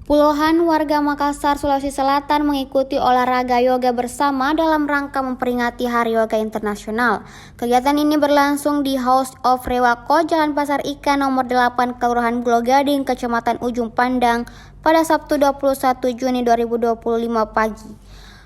Puluhan warga Makassar, Sulawesi Selatan mengikuti olahraga yoga bersama dalam rangka memperingati Hari Yoga Internasional. Kegiatan ini berlangsung di House of Rewako, Jalan Pasar Ikan nomor 8, Kelurahan Pulau Gading, Kecamatan Ujung Pandang, pada Sabtu 21 Juni 2025 pagi.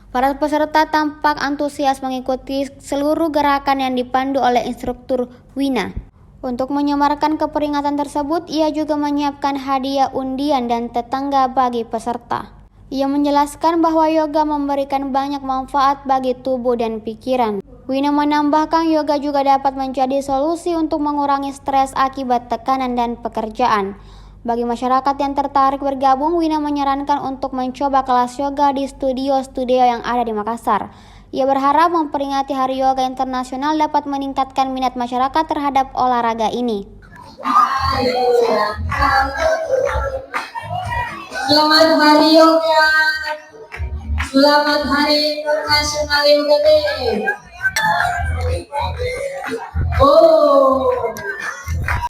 Para peserta tampak antusias mengikuti seluruh gerakan yang dipandu oleh instruktur Wina. Untuk menyamarkan keperingatan tersebut, ia juga menyiapkan hadiah undian dan tetangga bagi peserta. Ia menjelaskan bahwa yoga memberikan banyak manfaat bagi tubuh dan pikiran. Wina menambahkan yoga juga dapat menjadi solusi untuk mengurangi stres akibat tekanan dan pekerjaan. Bagi masyarakat yang tertarik bergabung, Wina menyarankan untuk mencoba kelas yoga di studio-studio yang ada di Makassar. Ia berharap memperingati Hari Yoga Internasional dapat meningkatkan minat masyarakat terhadap olahraga ini. Selamat Hari Yoga, selamat Hari Internasional Yoga Day.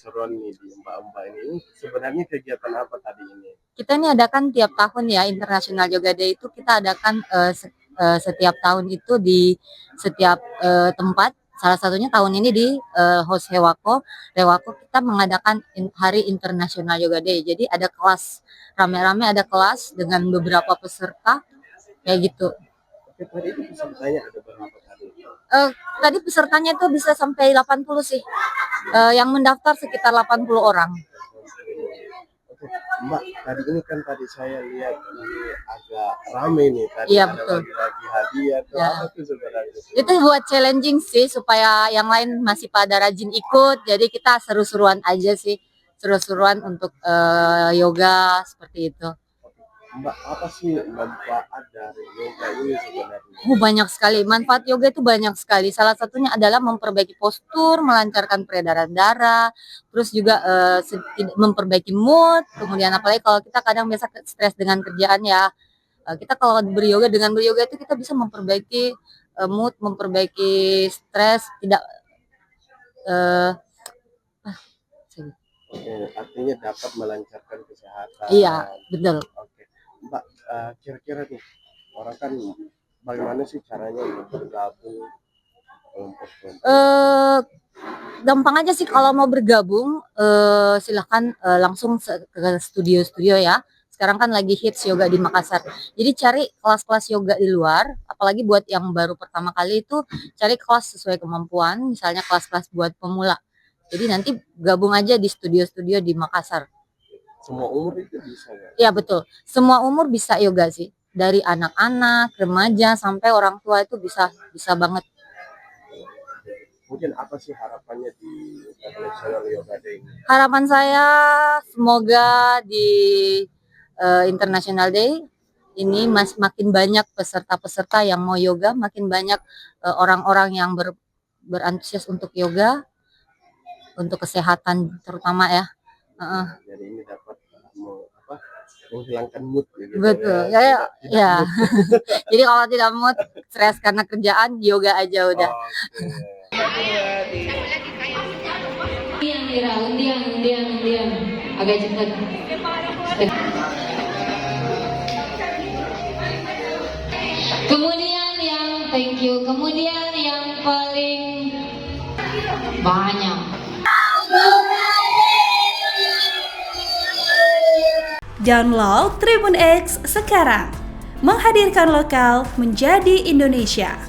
Seruan nih di Mbak ini sebenarnya kegiatan apa tadi ini? Kita ini adakan tiap tahun ya, International Yoga Day itu kita adakan setiap tahun itu di setiap tempat. Salah satunya tahun ini di House Rewako kita mengadakan Hari International Yoga Day. Jadi ada kelas, rame-rame ada kelas dengan beberapa peserta kayak gitu. Oke, tadi itu pesertanya ada berapa tadi? Tadi pesertanya itu bisa sampai 80 sih. Yang mendaftar sekitar 80 orang. Oke, Mbak, tadi ini kan tadi saya lihat ini agak rame nih tadi. Iya, ada betul. bagi hadiah tuh Ya. apa tuh sebenarnya? Itu buat challenging sih supaya yang lain masih pada rajin ikut. Jadi kita seru-seruan aja sih. Seru-seruan untuk yoga seperti itu. Mbak, apa sih manfaat dari yoga ini sebenarnya? Banyak sekali. Manfaat yoga itu banyak sekali. Salah satunya adalah memperbaiki postur, melancarkan peredaran darah, terus juga memperbaiki mood. Kemudian apalagi kalau kita kadang biasa stres dengan kerjaan ya. Kita kalau beryoga, dengan beryoga itu kita bisa memperbaiki mood, memperbaiki stres, tidak Oke, artinya dapat melancarkan kesehatan. iya, betul. Oke, Mbak, kira-kira nih orang kan bagaimana sih caranya untuk bergabung kelompok-kelompok? Gampang aja sih kalau mau bergabung, silahkan langsung ke studio-studio ya. Sekarang kan lagi hits yoga di Makassar. Jadi cari kelas-kelas yoga di luar, apalagi buat yang baru pertama kali itu cari kelas sesuai kemampuan, misalnya kelas-kelas buat pemula. Jadi nanti gabung aja di studio-studio di Makassar. Semua umur itu bisa ya? Iya betul, semua umur bisa yoga sih. Dari anak-anak, remaja, sampai orang tua itu bisa banget. Mungkin apa sih harapannya di International Yoga Day ini? Harapan saya semoga di International Day ini makin banyak peserta-peserta yang mau yoga, makin banyak orang-orang yang berantusias untuk yoga, untuk kesehatan terutama ya. Jadi ini dapat menghilangkan mood gitu. Betul, ya. Jadi kalau tidak mood, stres karena kerjaan, yoga aja udah. Undian. Agak cepat. Kemudian yang paling banyak. Download Tribun X sekarang. Menghadirkan lokal menjadi Indonesia.